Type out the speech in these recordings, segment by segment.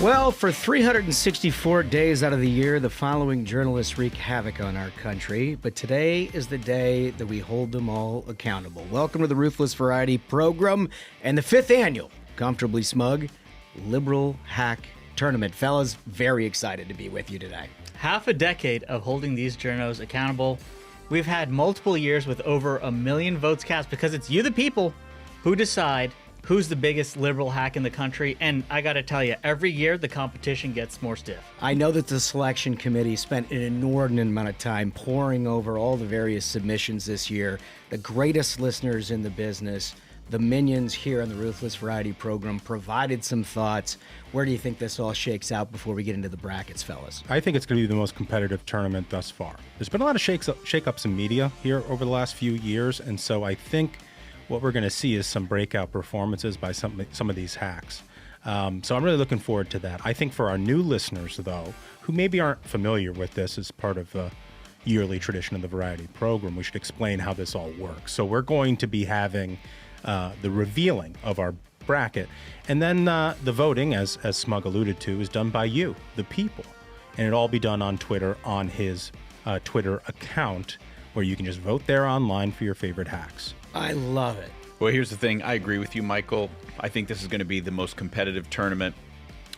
Well, for 364 days out of the year, the following journalists wreak havoc on our country. But today is the day that we hold them all accountable. Welcome to the Ruthless Variety Progrum and the 5th annual Comfortably Smug Liberal Hack Tournament. Fellas, very excited to be with you today. Half a decade of holding these journos accountable. We've had multiple years with over 1 million votes cast because it's you, the people, who decide who's the biggest liberal hack in the country. And I got to tell you, every year the competition gets more stiff. I know that the selection committee spent an inordinate amount of time poring over all the various submissions this year. The greatest listeners in the business, the minions here on the Ruthless Variety Program, provided some thoughts. Where do you think this all shakes out before we get into the brackets, fellas? I think it's going to be the most competitive tournament thus far. There's been a lot of shake-ups in media here over the last few years, and so I think what we're going to see is some breakout performances by some of these hacks. So I'm really looking forward to that. I think for our new listeners, though, who maybe aren't familiar with this as part of the yearly tradition of the Variety Program, we should explain how this all works. So we're going to be having the revealing of our bracket, and then the voting, as Smug alluded to, is done by you, the people. And it'll all be done on Twitter, on his Twitter account, where you can just vote there online for your favorite hacks. I love it. Well, here's the thing. I agree with you, Michael. I think this is going to be the most competitive tournament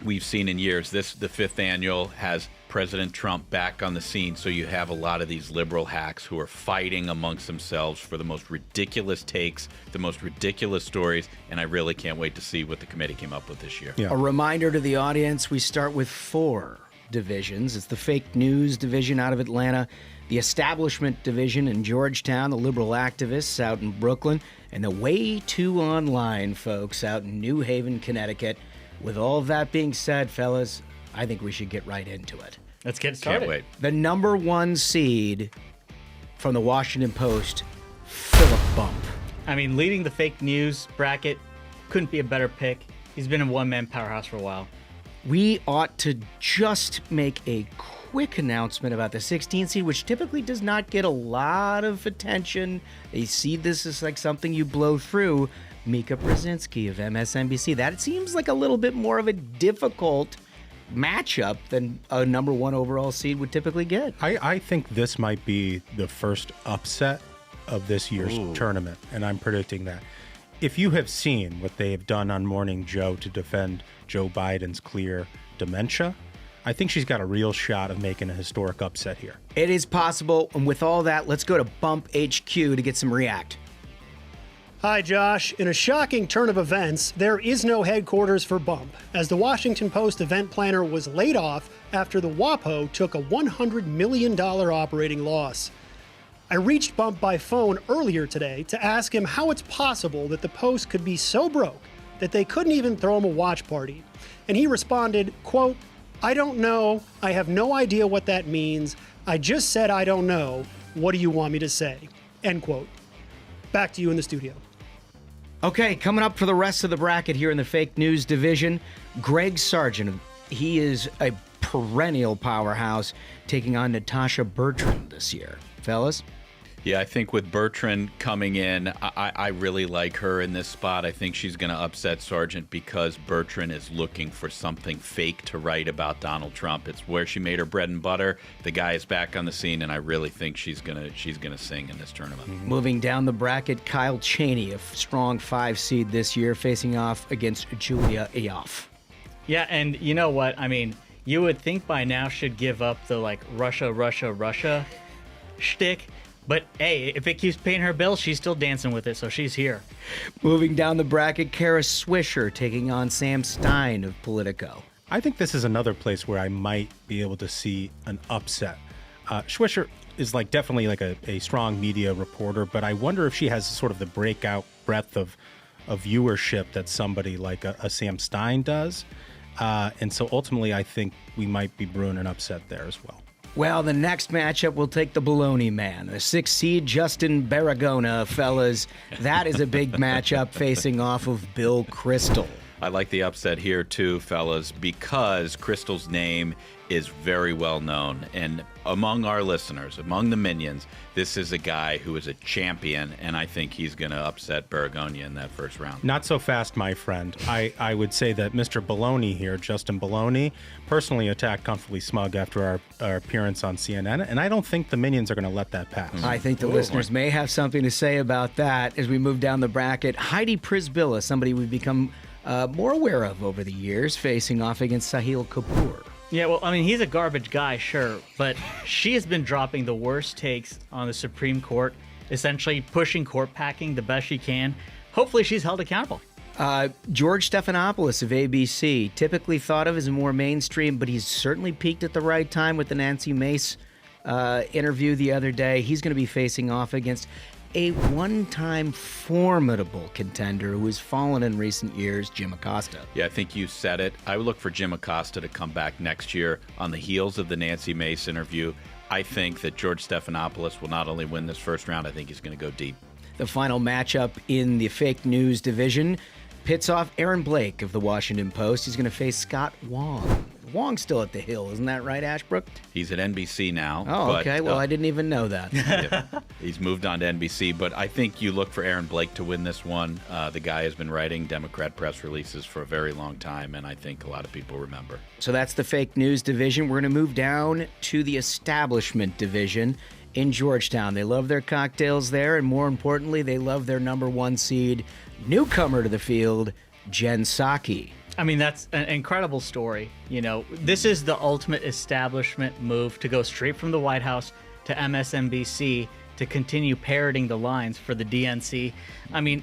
we've seen in years. The 5th annual has President Trump back on the scene, so you have a lot of these liberal hacks who are fighting amongst themselves for the most ridiculous takes, the most ridiculous stories, and I really can't wait to see what the committee came up with this year. Yeah. A reminder to the audience, we start with 4 divisions. It's the fake news division out of Atlanta, the establishment division in Georgetown, the liberal activists out in Brooklyn, and the way too online folks out in New Haven, Connecticut. With all of that being said, fellas, I think we should get right into it. Let's get started. Can't wait. The number 1 seed from the Washington Post, Philip Bump. I mean, leading the fake news bracket couldn't be a better pick. He's been a one-man powerhouse for a while. We ought to just make a quick announcement about the 16 seed, which typically does not get a lot of attention. They see this as like something you blow through. Mika Brzezinski of MSNBC. That seems like a little bit more of a difficult matchup than a number 1 overall seed would typically get. I think this might be the first upset of this year's tournament, and I'm predicting that. If you have seen what they have done on Morning Joe to defend Joe Biden's clear dementia, I think she's got a real shot of making a historic upset here. It is possible, and with all that, let's go to Bump HQ to get some react. Hi, Josh. In a shocking turn of events, there is no headquarters for Bump, as the Washington Post event planner was laid off after the WAPO took a $100 million operating loss. I reached Bump by phone earlier today to ask him how it's possible that the Post could be so broke that they couldn't even throw him a watch party. And he responded, quote, "I don't know. I have no idea what that means. I just said I don't know. What do you want me to say?" End quote. Back to you in the studio. Okay, coming up for the rest of the bracket here in the fake news division, Greg Sargent. He is a perennial powerhouse, taking on Natasha Bertrand this year. Fellas? Yeah, I think with Bertrand coming in, I really like her in this spot. I think she's going to upset Sargent because Bertrand is looking for something fake to write about Donald Trump. It's where she made her bread and butter. The guy is back on the scene, and I really think she's gonna sing in this tournament. Moving down the bracket, Kyle Cheney, a strong 5 seed this year, facing off against Julia Eoff. Yeah, and you know what? I mean, you would think by now should give up the Russia shtick. But hey, if it keeps paying her bills, she's still dancing with it, so she's here. Moving down the bracket, Kara Swisher taking on Sam Stein of Politico. I think this is another place where I might be able to see an upset. Swisher is definitely a strong media reporter, but I wonder if she has sort of the breakout breadth of viewership that somebody like a Sam Stein does. And so ultimately, I think we might be brewing an upset there as well. Well, the next matchup will take the Baloney Man, the 6th seed Justin Baragona, fellas. That is a big matchup facing off of Bill Kristol. I like the upset here too, fellas, because Crystal's name is very well known. And among our listeners, among the minions, this is a guy who is a champion, and I think he's going to upset Burgonia in that first round. Not so fast, my friend. I would say that Mr. Baloney here, Justin Baloney, personally attacked Comfortably Smug after our appearance on CNN, and I don't think the minions are going to let that pass. I think the listeners may have something to say about that as we move down the bracket. Heidi Prisbilla, somebody we've become more aware of over the years, facing off against Sahil Kapoor. Yeah, well, I mean, he's a garbage guy, sure, but she has been dropping the worst takes on the Supreme Court, essentially pushing court packing the best she can. Hopefully she's held accountable. George Stephanopoulos of ABC, typically thought of as more mainstream, but he's certainly peaked at the right time with the Nancy Mace interview the other day. He's going to be facing off against a one-time formidable contender who has fallen in recent years, Jim Acosta. Yeah, I think you said it. I would look for Jim Acosta to come back next year on the heels of the Nancy Mace interview. I think that George Stephanopoulos will not only win this first round, I think he's going to go deep. The final matchup in the fake news division pits off Aaron Blake of the Washington Post. He's going to face Scott Wong. Wong's still at the Hill, isn't that right, Ashbrook? He's at NBC now. Oh, okay. Well, I didn't even know that. Yeah, he's moved on to NBC, but I think you look for Aaron Blake to win this one. The guy has been writing Democrat press releases for a very long time, and I think a lot of people remember. So that's the fake news division. We're going to move down to the establishment division in Georgetown. They love their cocktails there, and more importantly, they love their number one seed, newcomer to the field, Jen Psaki. I mean, that's an incredible story. You know, this is the ultimate establishment move to go straight from the White House to MSNBC to continue parroting the lines for the DNC. I mean,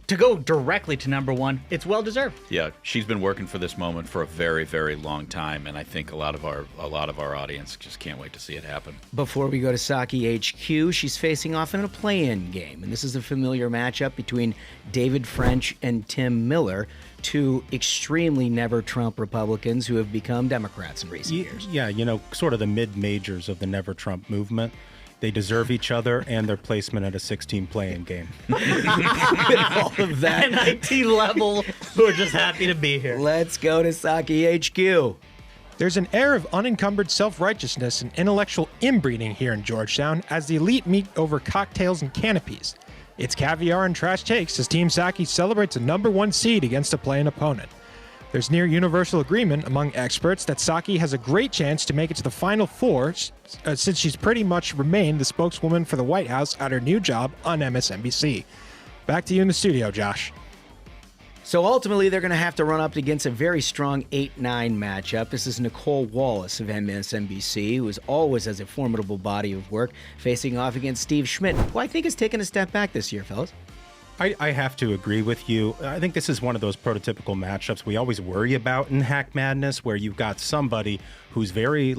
to go directly to number one, it's well-deserved. Yeah, she's been working for this moment for a very, very long time, and I think a lot of our audience just can't wait to see it happen. Before we go to Psaki HQ, she's facing off in a play-in game, and this is a familiar matchup between David French and Tim Miller, two extremely never-Trump Republicans who have become Democrats in recent years. Yeah, you know, sort of the mid-majors of the never-Trump movement. They deserve each other and their placement at a 16 play-in game. All of that. NIT level, who are just happy to be here. Let's go to Psaki HQ. There's an air of unencumbered self-righteousness and intellectual inbreeding here in Georgetown as the elite meet over cocktails and canopies. It's caviar and trash takes as Team Psaki celebrates a number one seed against a play-in opponent. There's near universal agreement among experts that Psaki has a great chance to make it to the Final Four since she's pretty much remained the spokeswoman for the White House at her new job on MSNBC. Back to you in the studio, Josh. So ultimately, they're going to have to run up against a very strong 8-9 matchup. This is Nicole Wallace of MSNBC, who always has a formidable body of work, facing off against Steve Schmidt, who I think has taken a step back this year, fellas. I have to agree with you. I think this is one of those prototypical matchups we always worry about in Hack Madness, where you've got somebody who's very,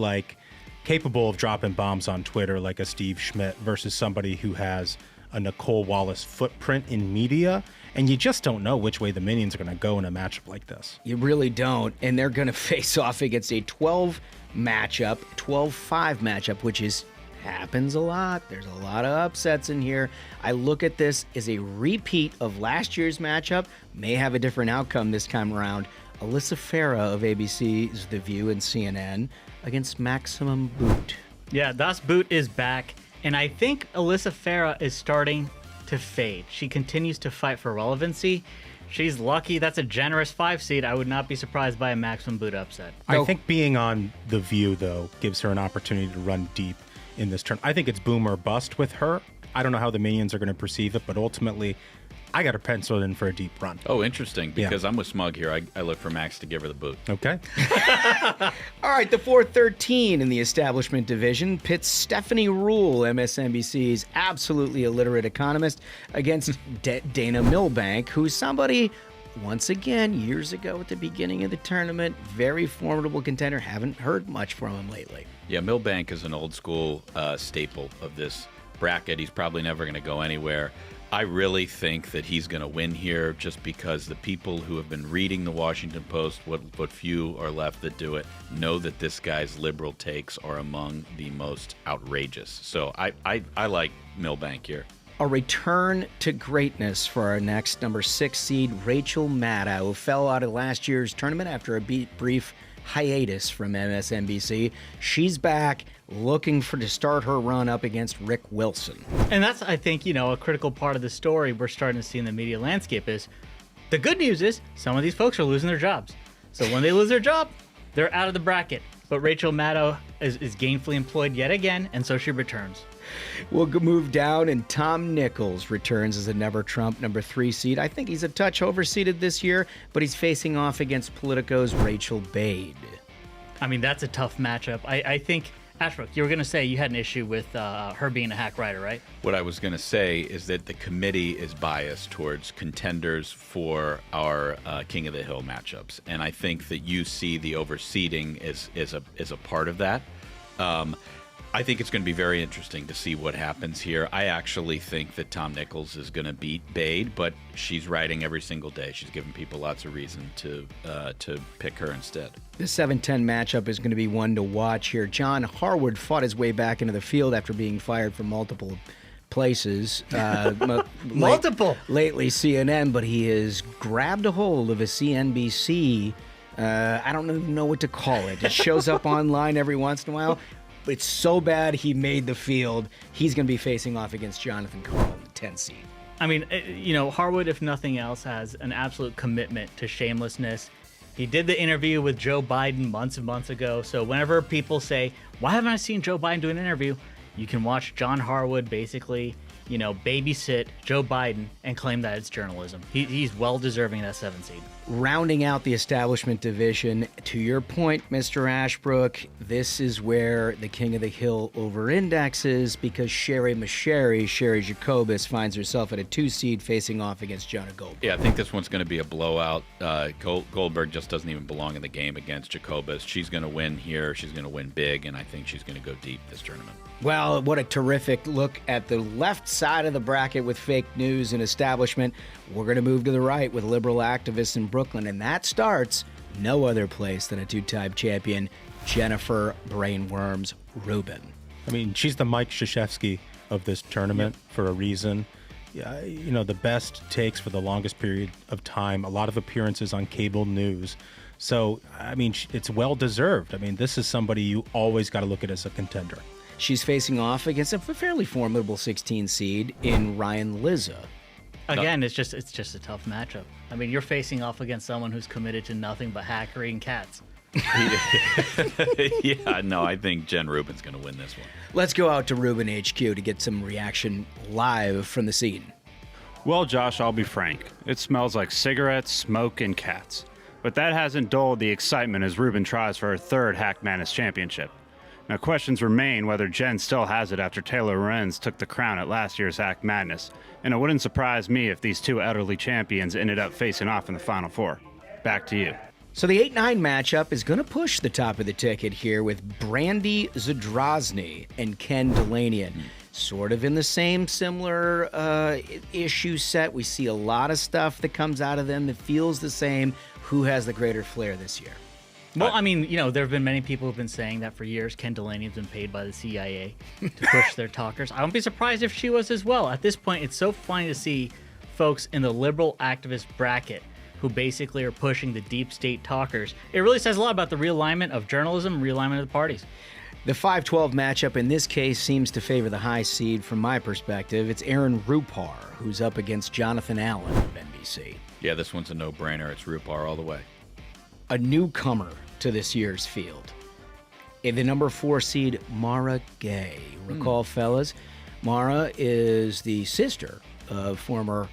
capable of dropping bombs on Twitter, like a Steve Schmidt, versus somebody who has a Nicole Wallace footprint in media, and you just don't know which way the minions are going to go in a matchup like this. You really don't, and they're going to face off against a 12 matchup, 12-5 matchup, which happens a lot. There's a lot of upsets in here. I look at this as a repeat of last year's matchup, may have a different outcome this time around. Alyssa Farah of ABC's The View and CNN against Maximum Boot. Yeah, Das Boot is back, and I think Alyssa Farah is starting to fade. She continues to fight for relevancy. She's lucky. That's a generous 5 seed. I would not be surprised by a Maximum Boot upset. I think being on The View, though, gives her an opportunity to run deep in this turn. I think it's boom or bust with her. I don't know how the minions are going to perceive it, but ultimately, I got her penciled in for a deep run. Oh, interesting, because I'm with Smug here. I look for Max to give her the boot. Okay. All right, the 413 in the establishment division pits Stephanie Rule, MSNBC's absolutely illiterate economist, against Dana Milbank, who's somebody, once again, years ago at the beginning of the tournament, very formidable contender. Haven't heard much from him lately. Yeah, Milbank is an old school staple of this bracket. He's probably never going to go anywhere. I really think that he's going to win here just because the people who have been reading the Washington Post, what few are left that do it, know that this guy's liberal takes are among the most outrageous. So I like Milbank here. A return to greatness for our next number 6 seed, Rachel Maddow, who fell out of last year's tournament after a brief hiatus from MSNBC. She's back looking to start her run up against Rick Wilson. And that's, I think, a critical part of the story we're starting to see in the media landscape is the good news is some of these folks are losing their jobs. So when they lose their job, they're out of the bracket. But Rachel Maddow is gainfully employed yet again, and so she returns. We'll move down, and Tom Nichols returns as a Never Trump number 3 seed. I think he's a touch overseeded this year, but he's facing off against Politico's Rachel Bade. I mean, that's a tough matchup. I think, Ashbrook, you were going to say you had an issue with her being a hack writer, right? What I was going to say is that the committee is biased towards contenders for our King of the Hill matchups, and I think that you see the overseeding is a part of that. I think it's going to be very interesting to see what happens here. I actually think that Tom Nichols is going to beat Bade, but she's writing every single day. She's giving people lots of reason to pick her instead. The 7-10 matchup is going to be one to watch here. John Harwood fought his way back into the field after being fired from multiple places. Multiple? Lately CNN, but he has grabbed a hold of a CNBC. I don't even know what to call it. It shows up online every once in a while. It's so bad he made the field. He's going to be facing off against Jonathan Karl in the 10 seed. I mean, Harwood, if nothing else, has an absolute commitment to shamelessness. He did the interview with Joe Biden months and months ago. So whenever people say, why haven't I seen Joe Biden do an interview? You can watch John Harwood basically, babysit Joe Biden and claim that it's journalism. He's well deserving of that 7 seed. Rounding out the establishment division, to your point, Mr. Ashbrook, this is where the King of the Hill over-indexes because Sherry Jacobus, finds herself at a 2 seed facing off against Jonah Goldberg. Yeah, I think this one's going to be a blowout. Goldberg just doesn't even belong in the game against Jacobus. She's going to win here. She's going to win big, and I think she's going to go deep this tournament. Well, what a terrific look at the left side of the bracket with fake news and establishment. We're going to move to the right with liberal activists in Brooklyn, and that starts no other place than a 2-time champion, Jennifer Brainworms Rubin. I mean, she's the Mike Krzyzewski of this tournament for a reason. Yeah, the best takes for the longest period of time, a lot of appearances on cable news. So, I mean, it's well-deserved. I mean, this is somebody you always got to look at as a contender. She's facing off against a fairly formidable 16 seed in Ryan Lizza. Again, it's just a tough matchup. I mean, you're facing off against someone who's committed to nothing but hackery and cats. Yeah, no, I think Jen Rubin's going to win this one. Let's go out to Rubin HQ to get some reaction live from the scene. Well, Josh, I'll be frank. It smells like cigarettes, smoke, and cats. But that hasn't dulled the excitement as Rubin tries for her 3rd Hack Madness championship. Now, questions remain whether Jen still has it after Taylor Lorenz took the crown at last year's Hack Madness, and it wouldn't surprise me if these two elderly champions ended up facing off in the Final Four. Back to you. So the 8-9 matchup is going to push the top of the ticket here with Brandy Zadrozny and Ken Delanian. Sort of in the same similar issue set. We see a lot of stuff that comes out of them that feels the same. Who has the greater flair this year? Well, I mean, there have been many people who've been saying that for years. Ken Delanian's been paid by the CIA to push their talkers. I wouldn't be surprised if she was as well. At this point, it's so funny to see folks in the liberal activist bracket who basically are pushing the deep state talkers. It really says a lot about the realignment of journalism, realignment of the parties. The 5-12 matchup in this case seems to favor the high seed from my perspective. It's Aaron Rupar, who's up against Jonathan Allen of NBC. Yeah, this one's a no-brainer. It's Rupar all the way. A newcomer to this year's field. In the number 4 seed, Mara Gay. Recall, fellas, Mara is the sister of former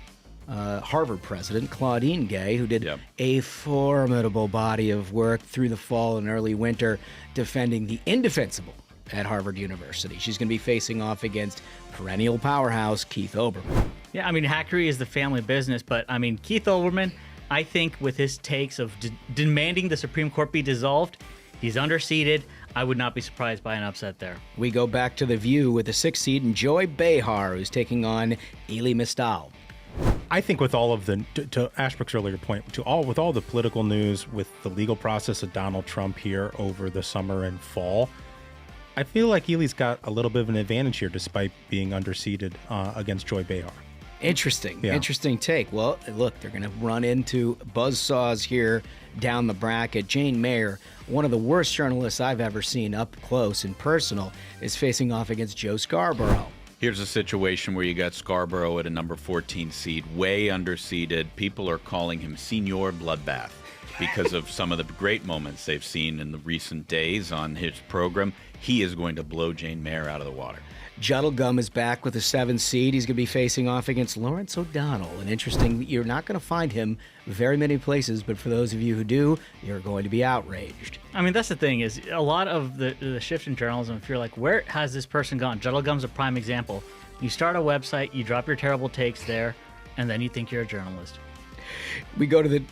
Harvard president Claudine Gay, who did a formidable body of work through the fall and early winter defending the indefensible at Harvard University. She's going to be facing off against perennial powerhouse Keith Olbermann. Yeah, I mean, hackery is the family business, but I mean, Keith Olbermann, I think with his takes of demanding the Supreme Court be dissolved, he's underseeded. I would not be surprised by an upset there. We go back to the View with the 6th seed and Joy Behar, who's taking on Elie Mystal. I think with all of to Ashbrook's earlier point, with all the political news, with the legal process of Donald Trump here over the summer and fall, I feel like Healy's got a little bit of an advantage here despite being underseeded against Joy Behar. Interesting. Yeah. Interesting take. Well, look, they're going to run into buzzsaws here down the bracket. Jane Mayer, one of the worst journalists I've ever seen up close and personal, is facing off against Joe Scarborough. Here's a situation where you got Scarborough at a number 14 seed, way underseeded. People are calling him Senior Bloodbath because of some of the great moments they've seen in the recent days on his program. He is going to blow Jane Mayer out of the water. Juddlegum is back with a 7 seed. He's going to be facing off against Lawrence O'Donnell. And interesting, you're not going to find him very many places, but for those of you who do, you're going to be outraged. I mean, that's the thing is a lot of the shift in journalism, if you're like, where has this person gone? Juddlegum's a prime example. You start a website, you drop your terrible takes there, and then you think you're a journalist. We go to the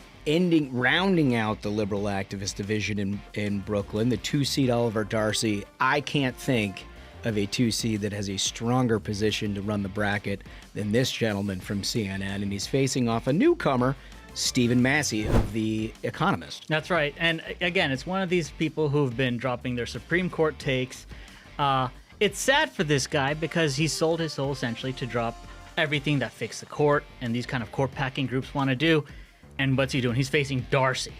rounding out the liberal activist division in Brooklyn, the 2 seed Oliver Darcy. I can't think of a 2 seed that has a stronger position to run the bracket than this gentleman from CNN, and he's facing off a newcomer, Stephen Massey of The Economist. That's right. And again, it's one of these people who've been dropping their Supreme Court takes. It's sad for this guy because he sold his soul essentially to drop everything that fixed the court and these kind of court packing groups want to do. And what's he doing? He's facing Darcy.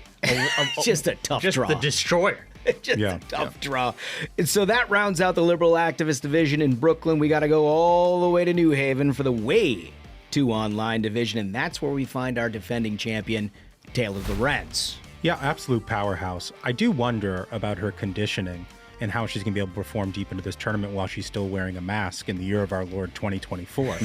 Just a tough draw. Just the destroyer. Just a tough draw. And so that rounds out the liberal activist division in Brooklyn. We got to go all the way to New Haven for the way to online division, and that's where we find our defending champion, Taylor Lorenz. Yeah, absolute powerhouse. I do wonder about her conditioning and how she's going to be able to perform deep into this tournament while she's still wearing a mask in the year of our Lord 2024.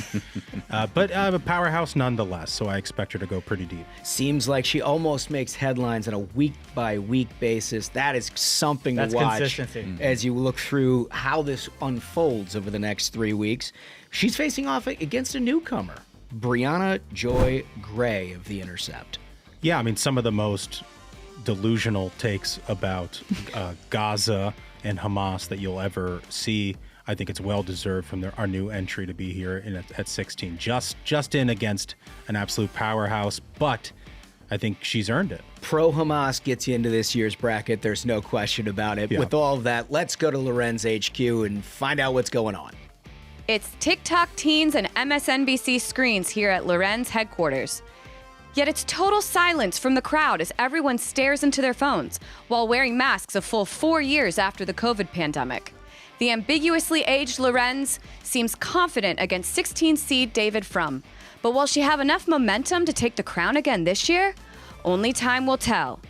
But a powerhouse nonetheless, so I expect her to go pretty deep. Seems like she almost makes headlines on a week-by-week basis. That is something to watch consistency. As you look through how this unfolds over the next 3 weeks. She's facing off against a newcomer, Brianna Joy Gray of The Intercept. Yeah, I mean, some of the most delusional takes about Gaza and Hamas that you'll ever see. I think it's well deserved from our new entry to be here at 16. Just in against an absolute powerhouse, but I think she's earned it. Pro-Hamas gets you into this year's bracket. There's no question about it. Yeah. With all of that, let's go to Lorenz HQ and find out what's going on. It's TikTok teens and MSNBC screens here at Lorenz headquarters. Yet it's total silence from the crowd as everyone stares into their phones while wearing masks a full 4 years after the COVID pandemic. The ambiguously aged Lorenz seems confident against 16 seed David Frum. But will she have enough momentum to take the crown again this year? Only time will tell.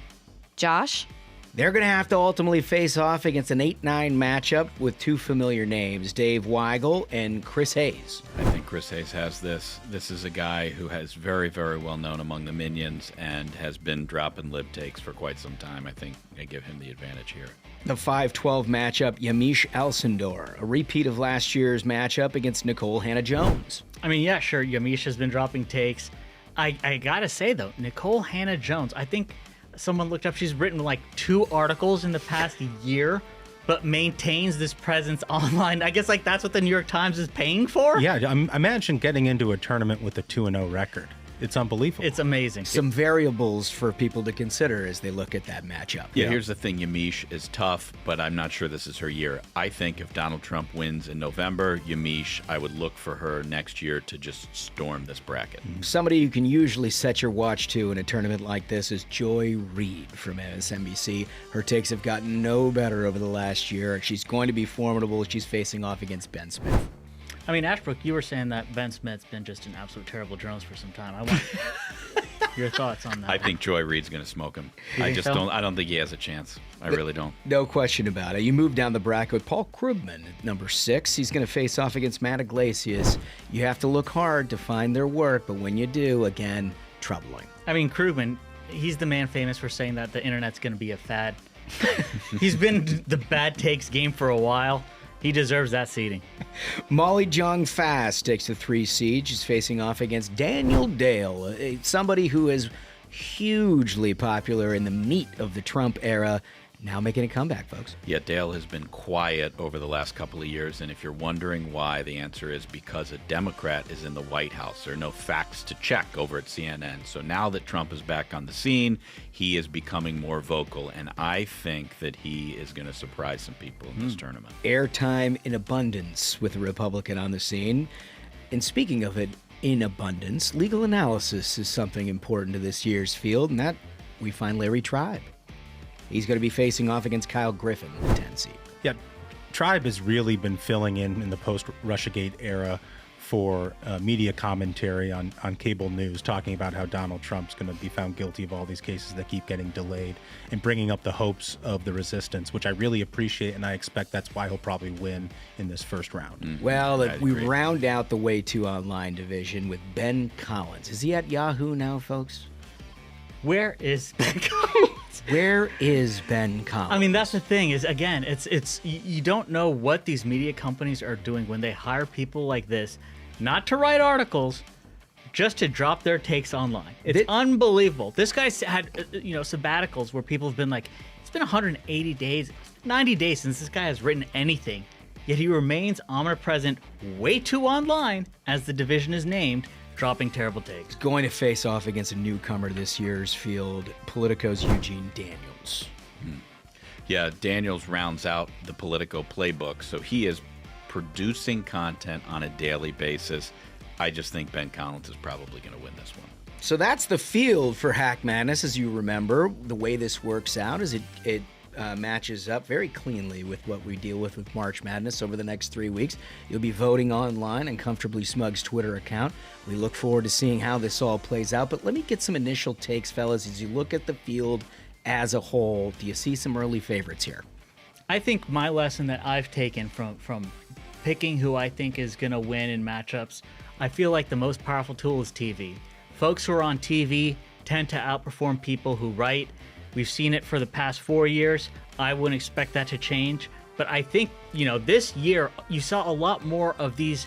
Josh? They're going to have to ultimately face off against an 8-9 matchup with 2 familiar names, Dave Weigel and Chris Hayes. I think Chris Hayes has this. This is a guy who has very, very well known among the minions and has been dropping lib takes for quite some time. I think I give him the advantage here. The 5-12 matchup, Yamiche Alcindor, a repeat of last year's matchup against Nicole Hannah-Jones. I mean, yeah, sure, Yamiche has been dropping takes. I gotta say, though, Nicole Hannah-Jones, I think someone looked up, she's written like 2 articles in the past year, but maintains this presence online. I guess like that's what the New York Times is paying for? Yeah, imagine getting into a tournament with a 2-0 record. It's unbelievable. It's amazing. Some variables for people to consider as they look at that matchup. Yeah, here's the thing. Yamiche is tough, but I'm not sure this is her year. I think if Donald Trump wins in November, Yamiche, I would look for her next year to just storm this bracket. Somebody you can usually set your watch to in a tournament like this is Joy Reid from MSNBC. Her takes have gotten no better over the last year. She's going to be formidable. She's facing off against Ben Smith. I mean, Ashbrook, you were saying that Ben Smith's been just an absolute terrible journalist for some time. I want your thoughts on that. I think Joy Reid's going to smoke him. I don't think he has a chance. I really don't. No question about it. You move down the bracket with Paul Krugman at number 6. He's going to face off against Matt Iglesias. You have to look hard to find their work, but when you do, again, troubling. I mean, Krugman, he's the man famous for saying that the internet's going to be a fad. He's been the bad takes game for a while. He deserves that seeding. Molly Jong Fast takes the 3 seed. She's facing off against Daniel Dale, somebody who is hugely popular in the meat of the Trump era. now making a comeback, folks. Yeah, Dale has been quiet over the last couple of years, and if you're wondering why, the answer is because a Democrat is in the White House. There are no facts to check over at CNN. So now that Trump is back on the scene, he is becoming more vocal, and I think that he is going to surprise some people in this tournament. Airtime in abundance with a Republican on the scene. And speaking of it in abundance, legal analysis is something important to this year's field, and that we find Larry Tribe. He's going to be facing off against Kyle Griffin in the 10 seat. Yeah, Tribe has really been filling in the post-Russiagate era for media commentary on cable news, talking about how Donald Trump's going to be found guilty of all these cases that keep getting delayed and bringing up the hopes of the resistance, which I really appreciate, and I expect that's why he'll probably win in this first round. Well, we round out the Way Too Online division with Ben Collins. Is he at Yahoo now, folks? Where is Ben Collins? Where is Ben Collins? I mean, that's the thing is, again, it's you don't know what these media companies are doing when they hire people like this, not to write articles, just to drop their takes online. It's unbelievable. This guy's had, sabbaticals where people have been like, it's been 180 days, 90 days since this guy has written anything, yet he remains omnipresent, Way Too Online, as the division is named, dropping terrible takes. Going to face off against a newcomer to this year's field, Politico's Eugene Daniels. Yeah, Daniels rounds out the Politico playbook, so he is producing content on a daily basis. I just think Ben Collins is probably going to win this one. So that's the field for Hack Madness. As you remember, the way this works out is it matches up very cleanly with what we deal with March Madness over the next 3 weeks. You'll be voting online on Comfortably Smug's Twitter account. We look forward to seeing how this all plays out. But let me get some initial takes, fellas, as you look at the field as a whole. Do you see some early favorites here? I think my lesson that I've taken from picking who I think is going to win in matchups, I feel like the most powerful tool is TV. Folks who are on TV tend to outperform people who write. We've seen it for the past 4 years. I wouldn't expect that to change. But I think, this year, you saw a lot more of these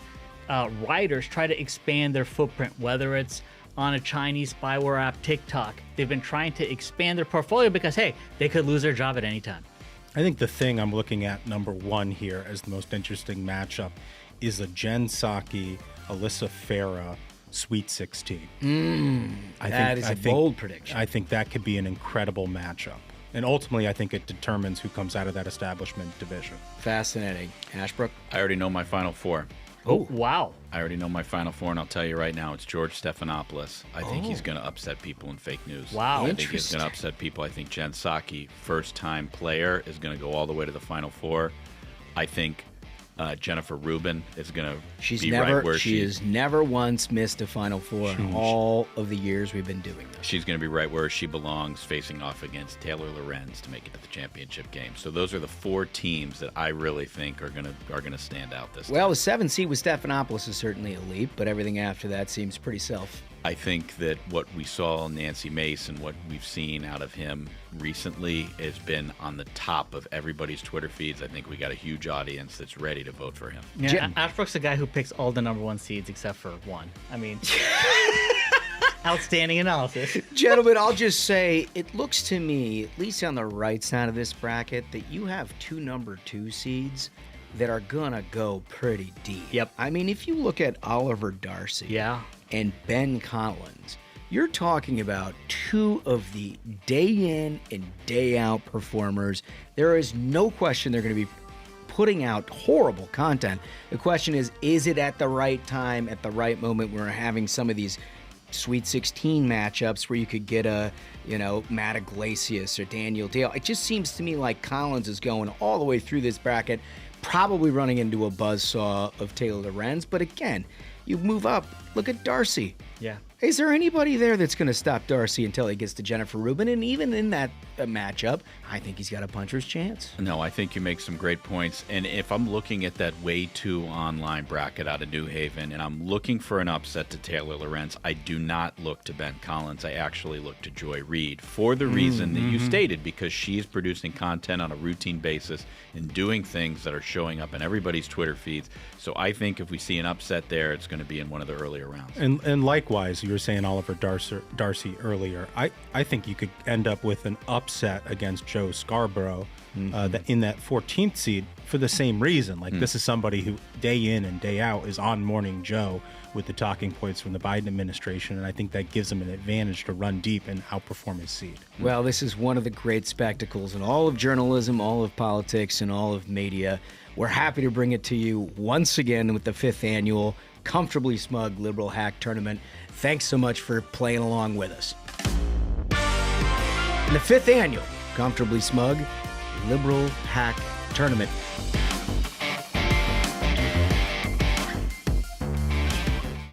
writers try to expand their footprint, whether it's on a Chinese spyware app, TikTok. They've been trying to expand their portfolio because, hey, they could lose their job at any time. I think the thing I'm looking at number one here as the most interesting matchup is a Jen Psaki, Alyssa Farah Sweet 16. That is a bold prediction. I think that could be an incredible matchup. And ultimately, I think it determines who comes out of that establishment division. Fascinating. Ashbrook? I already know my Final Four. Oh, wow. I already know my Final Four, and I'll tell you right now, it's George Stephanopoulos. I think he's going to upset people in fake news. Wow. I think he's going to upset people. I think Jen Psaki, first-time player, is going to go all the way to the Final Four. I think Jennifer Rubin is going to be right where she has never once missed a Final Four in all of the years we've been doing this. She's going to be right where she belongs, facing off against Taylor Lorenz to make it to the championship game. So those are the 4 teams that I really think are going to stand out this time. Well, the 7 seed with Stephanopoulos is certainly elite, but everything after that seems pretty self. I think that what we saw in Nancy Mace and what we've seen out of him recently has been on the top of everybody's Twitter feeds. I think we got a huge audience that's ready to vote for him. Yeah, Ashbrook's the guy who picks all the number 1 seeds except for 1. I mean, outstanding analysis. Gentlemen, I'll just say, it looks to me, at least on the right side of this bracket, that you have 2 number 2 seeds that are gonna go pretty deep. Yep. I mean, if you look at Oliver Darcy and Ben Collins, you're talking about 2 of the day in and day out performers. There is no question they're going to be putting out horrible content. The question is it at the right time, at the right moment? We're having some of these Sweet 16 matchups where you could get a, Matt Iglesias or Daniel Dale. It just seems to me like Collins is going all the way through this bracket, probably running into a buzzsaw of Taylor Lorenz. But again, you move up. Look at Darcy. Yeah. Is there anybody there that's going to stop Darcy until he gets to Jennifer Rubin? And even in that matchup, I think he's got a puncher's chance. No, I think you make some great points. And if I'm looking at that Way Too Online bracket out of New Haven and I'm looking for an upset to Taylor Lorenz, I do not look to Ben Collins. I actually look to Joy Reid for the reason that you stated, because she is producing content on a routine basis and doing things that are showing up in everybody's Twitter feeds. So I think if we see an upset there, it's going to be in one of the earlier rounds. And likewise, you were saying Oliver Darcy earlier. I think you could end up with an upset against Joe Scarborough in that 14th seat for the same reason. Like, this is somebody who day in and day out is on Morning Joe with the talking points from the Biden administration, and I think that gives him an advantage to run deep and outperform his seat. Well, this is one of the great spectacles in all of journalism, all of politics, and all of media. We're happy to bring it to you once again with the 5th annual Comfortably Smug Liberal Hack Tournament. Thanks so much for playing along with us. The 5th annual Comfortably Smug Liberal Hack Tournament